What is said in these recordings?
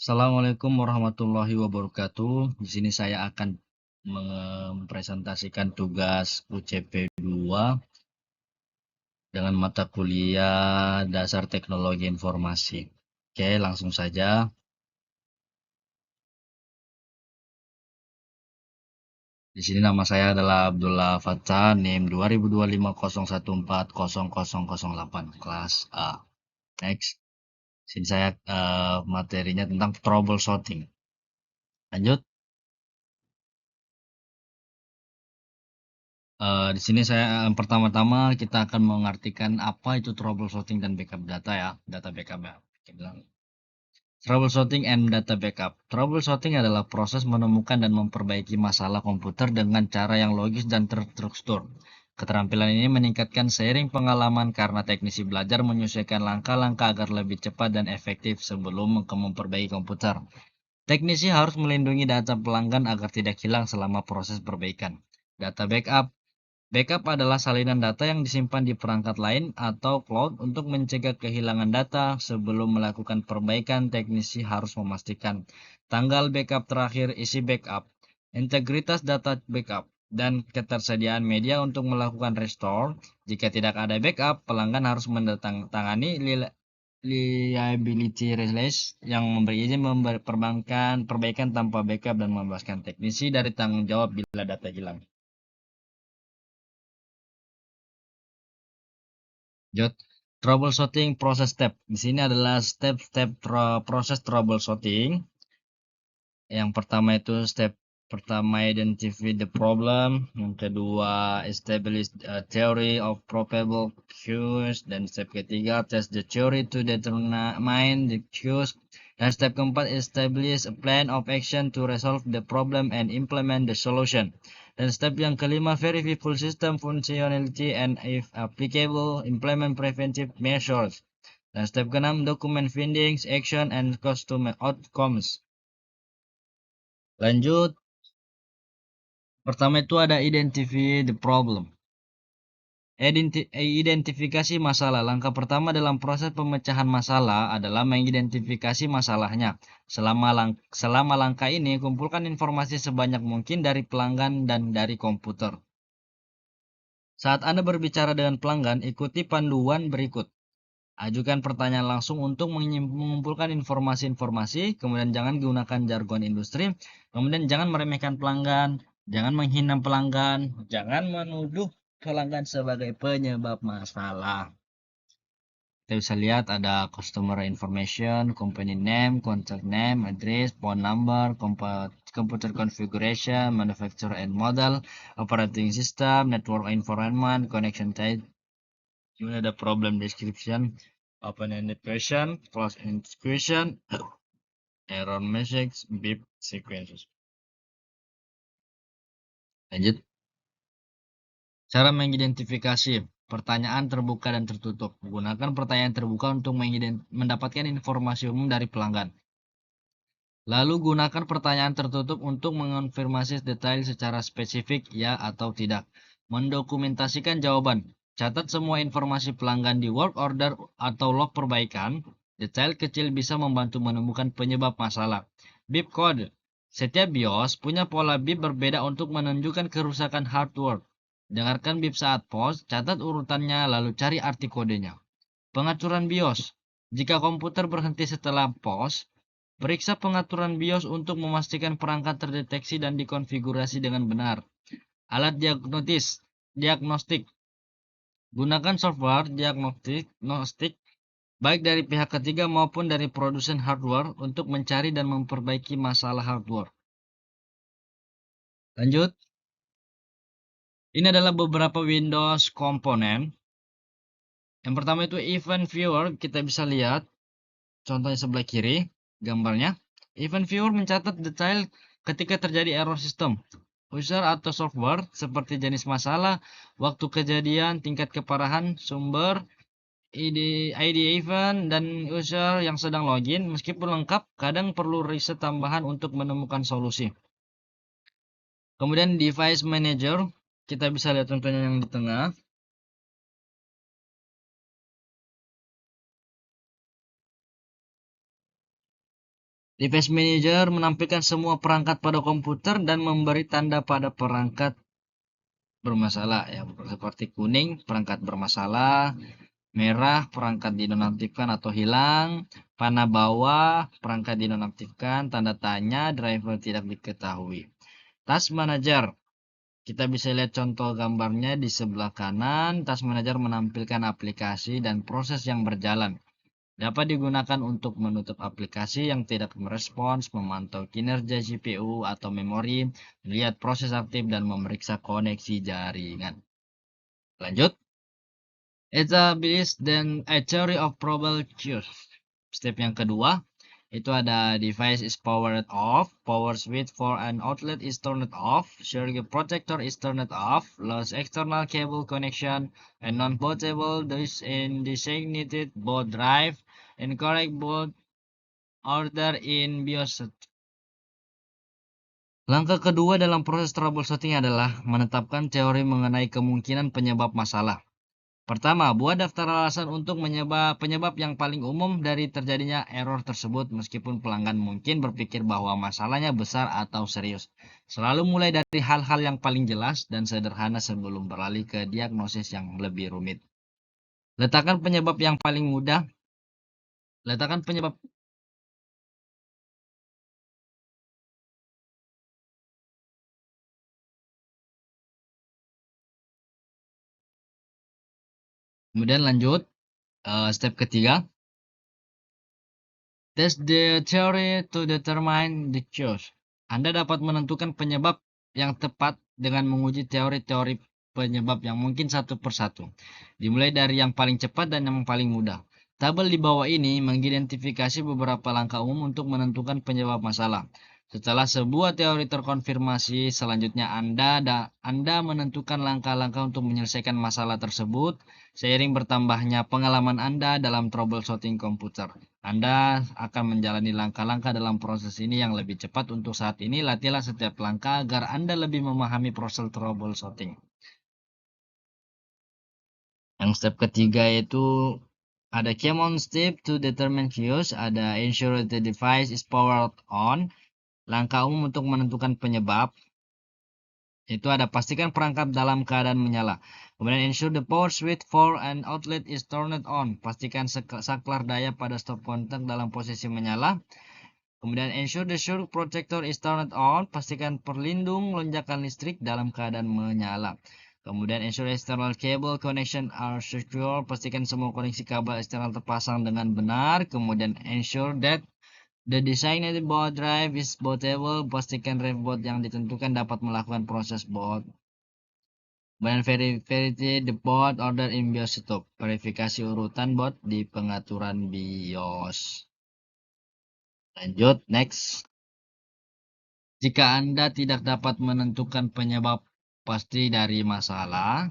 Assalamualaikum warahmatullahi wabarakatuh. Di sini saya akan mempresentasikan tugas UCP 2 dengan mata kuliah Dasar Teknologi Informasi. Oke, langsung saja. Di sini nama saya adalah Abdullah Fathah, NIM 202501401008, kelas A. Next. Sini saya materinya tentang troubleshooting. Lanjut. Di sini saya pertama-tama kita akan mengartikan apa itu troubleshooting dan backup data ya, data backup ya. Kita bilang troubleshooting and data backup. Troubleshooting adalah proses menemukan dan memperbaiki masalah komputer dengan cara yang logis dan terstruktur. Keterampilan ini meningkatkan seiring pengalaman karena teknisi belajar menyesuaikan langkah-langkah agar lebih cepat dan efektif sebelum memperbaiki komputer. Teknisi harus melindungi data pelanggan agar tidak hilang selama proses perbaikan. Data backup. Backup adalah salinan data yang disimpan di perangkat lain atau cloud untuk mencegah kehilangan data. Sebelum melakukan perbaikan, teknisi harus memastikan tanggal backup terakhir, isi backup, integritas data backup, dan ketersediaan media untuk melakukan restore. Jika tidak ada backup, pelanggan harus menandatangani liability release yang memberi izin perbaikan tanpa backup dan membebaskan teknisi dari tanggung jawab bila data hilang. Jot, troubleshooting proses step. Di sini adalah step-step proses troubleshooting. Yang pertama itu step pertama identify the problem, yang kedua establish a theory of probable cause, dan step ketiga test the theory to determine the cause, dan step keempat establish a plan of action to resolve the problem and implement the solution. Dan step yang kelima, verify full system functionality and if applicable, implement preventive measures. Dan step keenam, document findings, action, and customer outcomes. Lanjut, pertama itu ada identify the problem. Identifikasi masalah. Langkah pertama dalam proses pemecahan masalah adalah mengidentifikasi masalahnya. Selama langkah ini, kumpulkan informasi sebanyak mungkin dari pelanggan dan dari komputer. Saat Anda berbicara dengan pelanggan, ikuti panduan berikut. Ajukan pertanyaan langsung untuk mengumpulkan informasi-informasi, kemudian jangan gunakan jargon industri, kemudian jangan meremehkan pelanggan, jangan menghina pelanggan, jangan menuduh pelanggan sebagai penyebab masalah. Kita bisa lihat ada customer information, company name, contact name, address, phone number, computer configuration, manufacturer and model, operating system, network environment, connection type. Kemudian ada problem description, open-ended question, close-ended question, error message, beep sequences. Lanjut. Cara mengidentifikasi pertanyaan terbuka dan tertutup. Gunakan pertanyaan terbuka untuk mendapatkan informasi umum dari pelanggan. Lalu gunakan pertanyaan tertutup untuk mengonfirmasi detail secara spesifik ya atau tidak. Mendokumentasikan jawaban. Catat semua informasi pelanggan di work order atau log perbaikan. Detail kecil bisa membantu menemukan penyebab masalah. Beep code. Setiap BIOS punya pola beep berbeda untuk menunjukkan kerusakan hardware. Dengarkan beep saat pause, catat urutannya, lalu cari arti kodenya. Pengaturan BIOS. Jika komputer berhenti setelah pause, periksa pengaturan BIOS untuk memastikan perangkat terdeteksi dan dikonfigurasi dengan benar. Alat diagnostik. Gunakan software diagnostik baik dari pihak ketiga maupun dari produsen hardware untuk mencari dan memperbaiki masalah hardware. Lanjut. Ini adalah beberapa Windows komponen. Yang pertama itu Event Viewer, kita bisa lihat contohnya sebelah kiri gambarnya. Event Viewer mencatat detail ketika terjadi error sistem, user atau software seperti jenis masalah, waktu kejadian, tingkat keparahan, sumber, ID event, dan user yang sedang login. Meskipun lengkap, kadang perlu riset tambahan untuk menemukan solusi. Kemudian Device Manager, kita bisa lihat contohnya yang di tengah. Device Manager menampilkan semua perangkat pada komputer dan memberi tanda pada perangkat bermasalah ya, seperti kuning perangkat bermasalah, merah perangkat dinonaktifkan atau hilang, panah bawah perangkat dinonaktifkan, tanda tanya driver tidak diketahui. Task Manager, kita bisa lihat contoh gambarnya di sebelah kanan. Task Manager menampilkan aplikasi dan proses yang berjalan. Dapat digunakan untuk menutup aplikasi yang tidak merespons, memantau kinerja CPU atau memori, melihat proses aktif, dan memeriksa koneksi jaringan. Lanjut. Establish then a theory of troubleshoot. Step yang kedua, itu ada device is powered off, power switch for an outlet is turned off, circuit protector is turned off, lost external cable connection, and non-bootable disk in designated boot drive, incorrect boot order in BIOS. Langkah kedua dalam proses troubleshooting adalah menetapkan teori mengenai kemungkinan penyebab masalah. Pertama, buat daftar alasan untuk penyebab yang paling umum dari terjadinya error tersebut meskipun pelanggan mungkin berpikir bahwa masalahnya besar atau serius. Selalu mulai dari hal-hal yang paling jelas dan sederhana sebelum beralih ke diagnosis yang lebih rumit. Letakkan penyebab yang paling mudah. Letakkan penyebab Kemudian lanjut step ketiga. Test the theory to determine the cause. Anda dapat menentukan penyebab yang tepat dengan menguji teori-teori penyebab yang mungkin satu persatu. Dimulai dari yang paling cepat dan yang paling mudah. Tabel di bawah ini mengidentifikasi beberapa langkah umum untuk menentukan penyebab masalah. Setelah sebuah teori terkonfirmasi, selanjutnya Anda menentukan langkah-langkah untuk menyelesaikan masalah tersebut seiring bertambahnya pengalaman Anda dalam troubleshooting komputer. Anda akan menjalani langkah-langkah dalam proses ini yang lebih cepat. Untuk saat ini, latihlah setiap langkah agar Anda lebih memahami proses troubleshooting. Yang step ketiga itu ada common step to determine cues, ada ensure the device is powered on. Langkah umum untuk menentukan penyebab itu ada pastikan perangkat dalam keadaan menyala. Kemudian ensure the power switch for an outlet is turned on. Pastikan saklar daya pada stop kontak dalam posisi menyala. Kemudian ensure the circuit protector is turned on. Pastikan perlindung lonjakan listrik dalam keadaan menyala. Kemudian ensure external cable connection are secure. Pastikan semua koneksi kabel eksternal terpasang dengan benar. Kemudian ensure that the designated boot drive is bootable. Pastikan drive boot yang ditentukan dapat melakukan proses boot. Kemudian verify the boot order in BIOS setup. Verifikasi urutan boot di pengaturan BIOS. Lanjut, next. Jika Anda tidak dapat menentukan penyebab pasti dari masalah,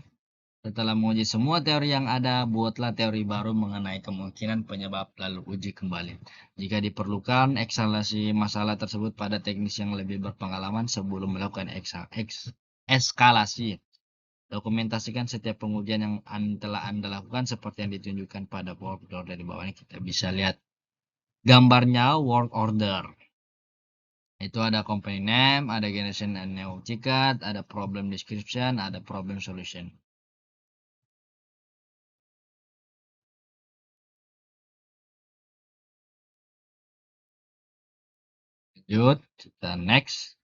setelah menguji semua teori yang ada, buatlah teori baru mengenai kemungkinan penyebab lalu uji kembali. Jika diperlukan, eskalasi masalah tersebut pada teknis yang lebih berpengalaman sebelum melakukan eskalasi. Dokumentasikan setiap pengujian yang telah Anda lakukan seperti yang ditunjukkan pada work order di bawah ini. Kita bisa lihat gambarnya work order. Itu ada company name, ada generation and new ticket, ada problem description, ada problem solution. Lanjut, kita next.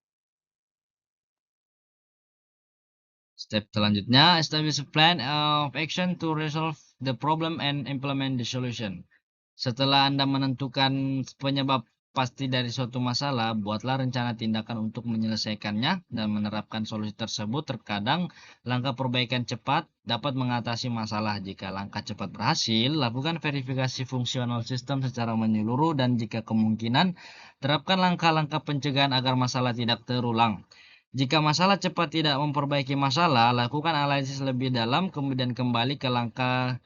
Step selanjutnya, establish a plan of action to resolve the problem and implement the solution. Setelah Anda menentukan penyebab pasti dari suatu masalah, buatlah rencana tindakan untuk menyelesaikannya dan menerapkan solusi tersebut. Terkadang langkah perbaikan cepat dapat mengatasi masalah. Jika langkah cepat berhasil, lakukan verifikasi fungsional sistem secara menyeluruh dan jika kemungkinan, terapkan langkah-langkah pencegahan agar masalah tidak terulang. Jika masalah cepat tidak memperbaiki masalah, lakukan analisis lebih dalam, kemudian kembali ke langkah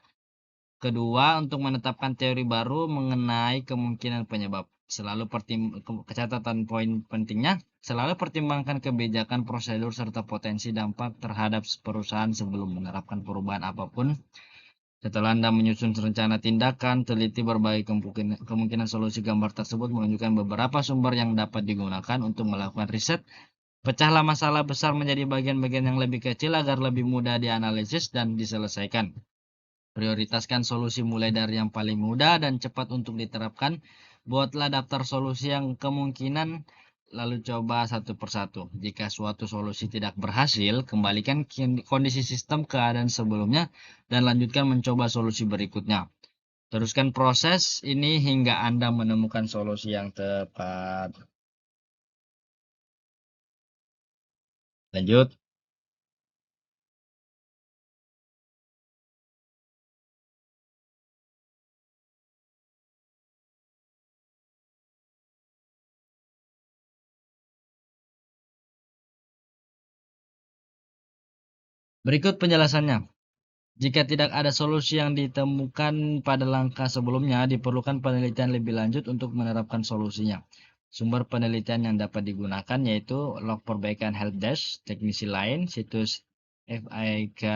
kedua untuk menetapkan teori baru mengenai kemungkinan penyebab. Catatan poin pentingnya, selalu pertimbangkan kebijakan, prosedur, serta potensi dampak terhadap perusahaan sebelum menerapkan perubahan apapun. Setelah Anda menyusun rencana tindakan, teliti berbagai kemungkinan solusi gambar tersebut menunjukkan beberapa sumber yang dapat digunakan untuk melakukan riset. Pecahlah masalah besar menjadi bagian-bagian yang lebih kecil agar lebih mudah dianalisis dan diselesaikan. Prioritaskan solusi mulai dari yang paling mudah dan cepat untuk diterapkan. Buatlah daftar solusi yang kemungkinan, lalu coba satu persatu. Jika suatu solusi tidak berhasil, kembalikan kondisi sistem keadaan sebelumnya dan lanjutkan mencoba solusi berikutnya. Teruskan proses ini hingga Anda menemukan solusi yang tepat. Lanjut. Berikut penjelasannya. Jika tidak ada solusi yang ditemukan pada langkah sebelumnya, diperlukan penelitian lebih lanjut untuk menerapkan solusinya. Sumber penelitian yang dapat digunakan yaitu log perbaikan helpdesk, teknisi lain, situs FAQ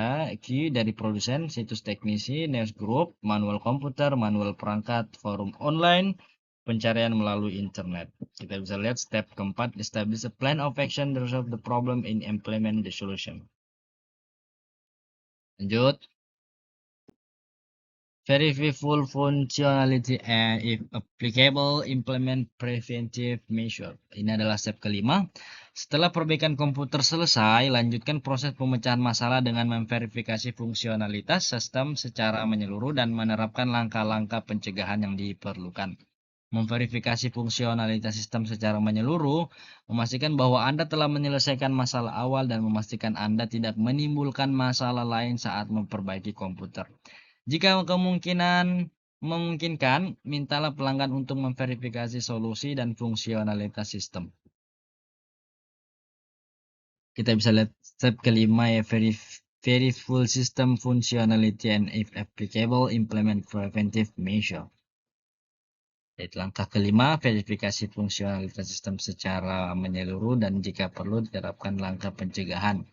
dari produsen, situs teknisi, news group, manual komputer, manual perangkat, forum online, pencarian melalui internet. Kita bisa lihat step keempat, establish a plan of action to resolve the problem and implement the solution. Lanjut. Verify full functionality and if applicable, implement preventive measure. Ini adalah step kelima. Setelah perbaikan komputer selesai, lanjutkan proses pemecahan masalah dengan memverifikasi fungsionalitas sistem secara menyeluruh dan menerapkan langkah-langkah pencegahan yang diperlukan. Memverifikasi fungsionalitas sistem secara menyeluruh, memastikan bahwa Anda telah menyelesaikan masalah awal dan memastikan Anda tidak menimbulkan masalah lain saat memperbaiki komputer. Jika kemungkinan memungkinkan, mintalah pelanggan untuk memverifikasi solusi dan fungsionalitas sistem. Kita bisa lihat step kelima ya, verify full system functionality and if applicable, implement preventive measure. Jadi langkah kelima, verifikasi fungsionalitas sistem secara menyeluruh dan jika perlu diterapkan langkah pencegahan.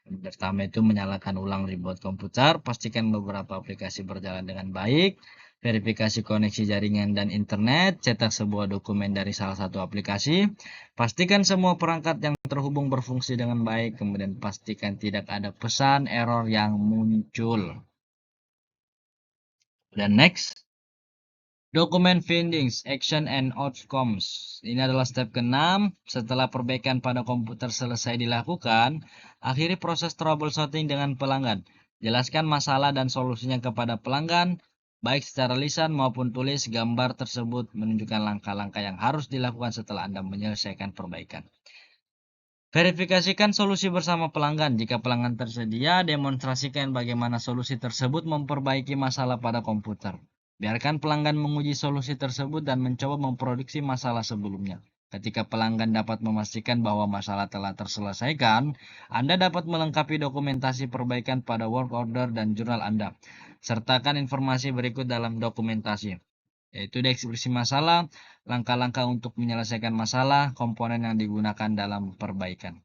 Yang pertama itu menyalakan ulang reboot komputer, pastikan beberapa aplikasi berjalan dengan baik, verifikasi koneksi jaringan dan internet, cetak sebuah dokumen dari salah satu aplikasi, pastikan semua perangkat yang terhubung berfungsi dengan baik, kemudian pastikan tidak ada pesan error yang muncul. Dan next, dokumen findings, action and outcomes. Ini adalah step ke-6. Setelah perbaikan pada komputer selesai dilakukan, akhiri proses troubleshooting dengan pelanggan. Jelaskan masalah dan solusinya kepada pelanggan, baik secara lisan maupun tulis. Gambar tersebut menunjukkan langkah-langkah yang harus dilakukan setelah Anda menyelesaikan perbaikan. Verifikasikan solusi bersama pelanggan. Jika pelanggan tersedia, demonstrasikan bagaimana solusi tersebut memperbaiki masalah pada komputer. Biarkan pelanggan menguji solusi tersebut dan mencoba memproduksi masalah sebelumnya. Ketika pelanggan dapat memastikan bahwa masalah telah terselesaikan, Anda dapat melengkapi dokumentasi perbaikan pada work order dan jurnal Anda. Sertakan informasi berikut dalam dokumentasi, yaitu deskripsi masalah, langkah-langkah untuk menyelesaikan masalah, komponen yang digunakan dalam perbaikan.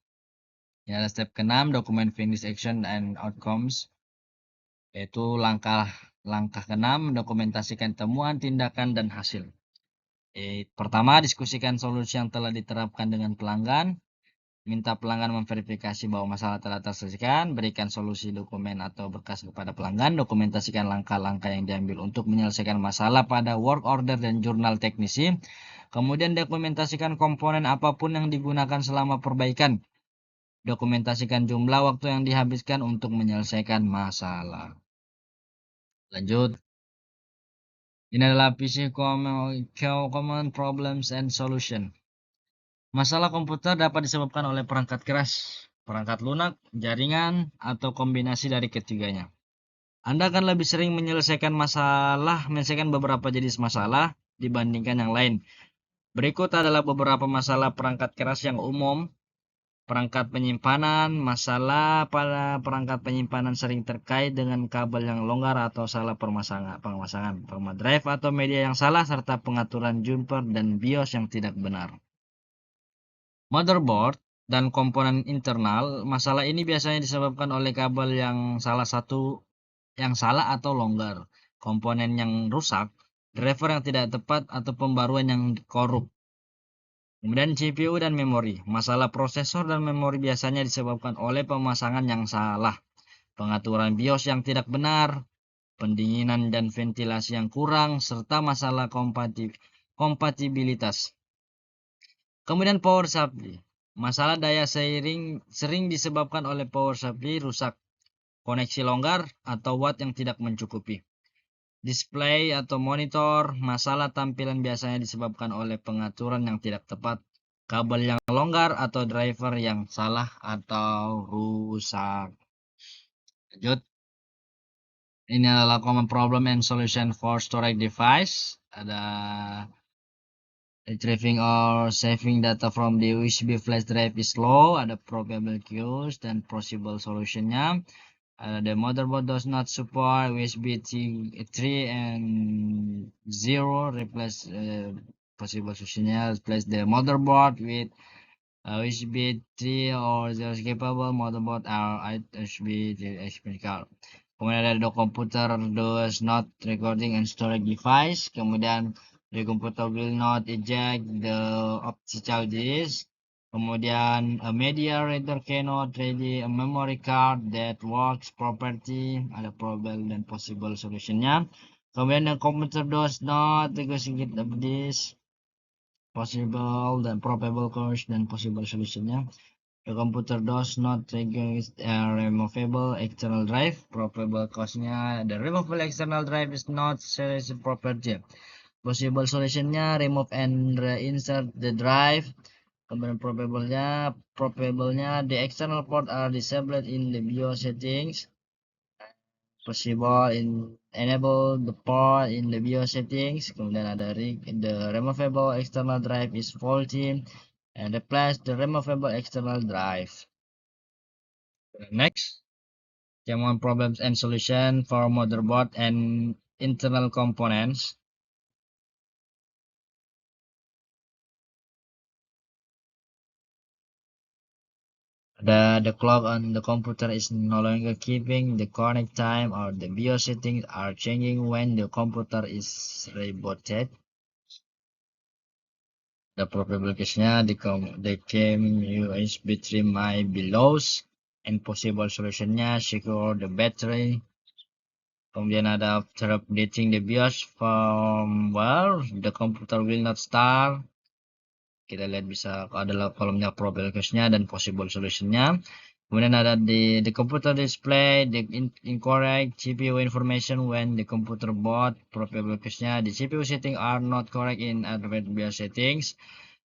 Ya, step ke-6, dokumen finish action and outcomes, yaitu langkah ke-6, mendokumentasikan temuan, tindakan, dan hasil. Pertama, diskusikan solusi yang telah diterapkan dengan pelanggan. Minta pelanggan memverifikasi bahwa masalah telah terselesaikan, berikan solusi dokumen atau berkas kepada pelanggan, dokumentasikan langkah-langkah yang diambil untuk menyelesaikan masalah pada work order dan jurnal teknisi, kemudian dokumentasikan komponen apapun yang digunakan selama perbaikan, dokumentasikan jumlah waktu yang dihabiskan untuk menyelesaikan masalah. Lanjut. Ini adalah PC Common Problems and Solution. Masalah komputer dapat disebabkan oleh perangkat keras, perangkat lunak, jaringan, atau kombinasi dari ketiganya. Anda akan lebih sering menyelesaikan beberapa jenis masalah dibandingkan yang lain. Berikut adalah beberapa masalah perangkat keras yang umum. Perangkat penyimpanan, masalah pada perangkat penyimpanan sering terkait dengan kabel yang longgar atau salah pemasangan, format drive atau media yang salah, serta pengaturan jumper dan BIOS yang tidak benar. Motherboard dan komponen internal, masalah ini biasanya disebabkan oleh kabel yang salah satu yang salah atau longgar, komponen yang rusak, driver yang tidak tepat, atau pembaruan yang korup. Kemudian CPU dan memori. Masalah prosesor dan memori biasanya disebabkan oleh pemasangan yang salah, pengaturan BIOS yang tidak benar, pendinginan dan ventilasi yang kurang, serta masalah kompatibilitas. Kemudian power supply. Masalah daya sering disebabkan oleh power supply rusak, koneksi longgar, atau watt yang tidak mencukupi. Display atau monitor. Masalah tampilan biasanya disebabkan oleh pengaturan yang tidak tepat, kabel yang longgar, atau driver yang salah atau rusak. Lanjut. Ini adalah common problem and solution for storage device. Ada retrieving or saving data from the USB flash drive is slow. Ada probable cause dan possible solutionnya. The motherboard does not support USB 3 and 0. Replace possible solutionnya. Replace the motherboard with USB 3 or 0 capable motherboard or USB expand card. Kemudian ada the computer does not recording and storage device. Kemudian the computer will not eject the optical disk. Kemudian a media reader cannot read a memory card that works properly. Ada probable dan possible solutionnya. Kemudian the computer does not negotiate the disk. Possible dan probable cause dan possible solutionnya. The computer does not trigger a removable external drive. Probable cause-nya, the removable external drive is not serious property. Possible solutionnya, remove and reinsert the drive. Kemudian probable-nya, the external port are disabled in the BIOS settings. Possible enable the port in the BIOS settings. Kemudian ada the removable external drive is faulty and replace the removable external drive. Next, common problems and solution for motherboard and internal components. The clock on the computer is no longer keeping the connect time, or the BIOS settings are changing when the computer is rebooted. The probable case-nya, the came USB 3 might be lost, and possible solution-nya, secure the battery. Kemudian ada after updating the BIOS firmware, the computer will not start. Kita lihat bisa adalah kolomnya probable case-nya dan possible solution-nya. Kemudian ada the computer display the incorrect CPU information when the computer boot. Probable case-nya, the CPU settings are not correct in advanced BIOS settings.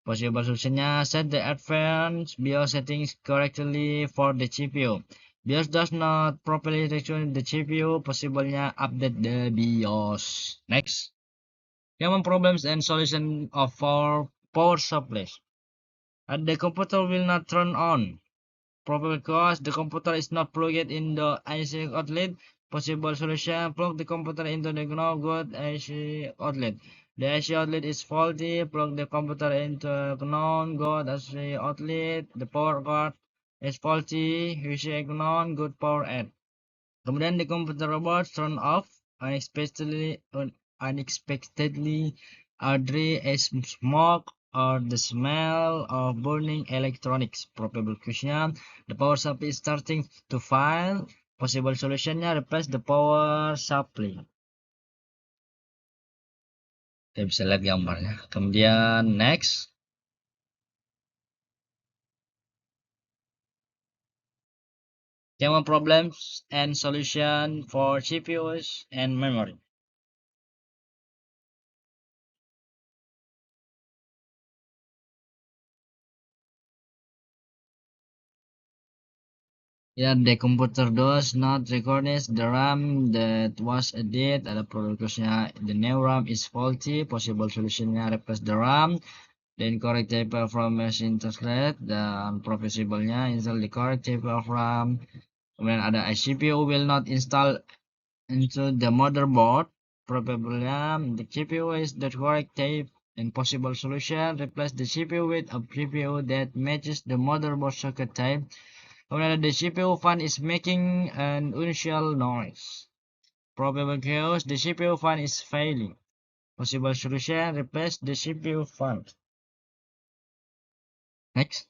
Possible solution-nya, set the advanced BIOS settings correctly for the CPU. BIOS does not properly recognize the CPU. Possible-nya, update the BIOS. Next, common problems and solution of power supply. The computer will not turn on. Probable cause, the computer is not plugged in the IC outlet. Possible solution, plug the computer into the no-good IC outlet. The IC outlet is faulty. Plug the computer into a non-good IC outlet. The power cord is faulty. IC non-good power add. Kemudian the computer robot turn off unexpectedly, either as smoke or the smell of burning electronics. Probable cause-nya, the power supply is starting to fail. Possible solution-nya, replace the power supply. Kita bisa lihat gambarnya. Kemudian next, common problems and solution for CPUs and memory. Yeah, the computer does not recognize the RAM that was added. Ada probabilitasnya, the new RAM is faulty. Possible solutionnya, replace the RAM. The incorrect type of RAM machine translate. Dan profitable-nya, install the correct type of RAM. Kemudian ada CPU will not install into the motherboard. Probably the CPU is the correct type. And possible solution, replace the CPU with a CPU that matches the motherboard socket type. Kemudian the CPU fan is making an unusual noise. probable cause the CPU fan is failing. Possible solution, replace the CPU fan. Next.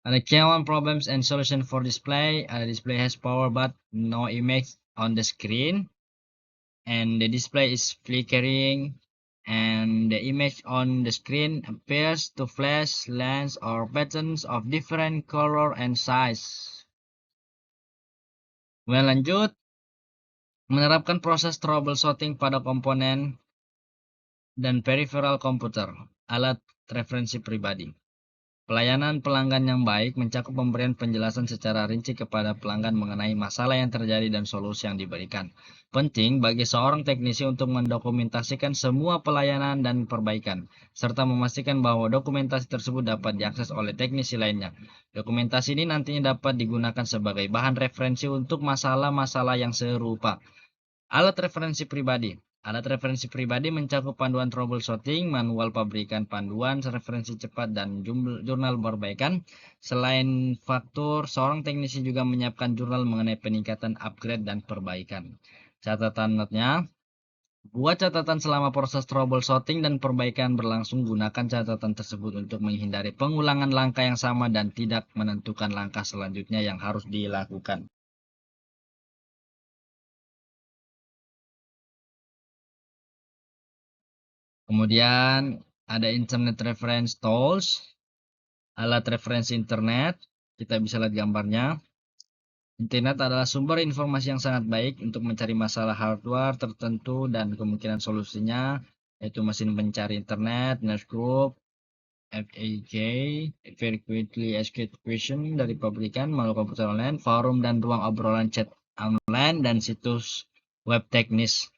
The common problems and solution for display. The display has power but no image on the screen, and the display is flickering, and the image on the screen appears to flash lines or patterns of different color and size. Lanjut, menerapkan proses troubleshooting pada komponen dan peripheral komputer, alat referensi pribadi. Pelayanan pelanggan yang baik mencakup pemberian penjelasan secara rinci kepada pelanggan mengenai masalah yang terjadi dan solusi yang diberikan. Penting bagi seorang teknisi untuk mendokumentasikan semua pelayanan dan perbaikan, serta memastikan bahwa dokumentasi tersebut dapat diakses oleh teknisi lainnya. Dokumentasi ini nantinya dapat digunakan sebagai bahan referensi untuk masalah-masalah yang serupa. Alat referensi pribadi. Alat referensi pribadi mencakup panduan troubleshooting, manual pabrikan, panduan referensi cepat, dan jurnal perbaikan. Selain faktur, seorang teknisi juga menyiapkan jurnal mengenai peningkatan upgrade dan perbaikan. Catatan notnya, buat catatan selama proses troubleshooting dan perbaikan berlangsung. Gunakan catatan tersebut untuk menghindari pengulangan langkah yang sama dan tidak menentukan langkah selanjutnya yang harus dilakukan. Kemudian ada Internet Reference Tools, alat referensi internet. Kita bisa lihat gambarnya. Internet adalah sumber informasi yang sangat baik untuk mencari masalah hardware tertentu dan kemungkinan solusinya, yaitu mesin pencari internet, newsgroup, FAQ, Frequently Asked Question dari pabrikan, manual komputer online, forum dan ruang obrolan chat online, dan situs web teknis.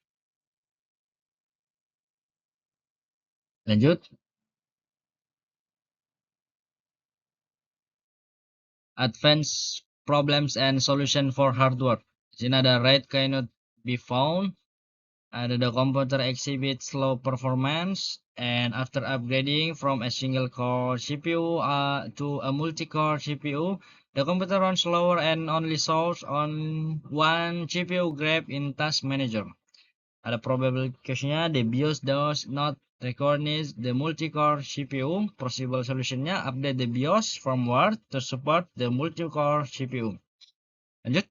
Lanjut. Advanced problems and solution for hardware. Di sini ada RAID cannot be found. Ada the computer exhibits slow performance, and after upgrading from a single core CPU to a multi-core CPU, the computer runs slower and only shows on one CPU grab in Task Manager. Ada probable case-nya, the BIOS does not recognize the multi-core CPU. Possible solution-nya, update the BIOS firmware to support the multi-core CPU. Lanjut.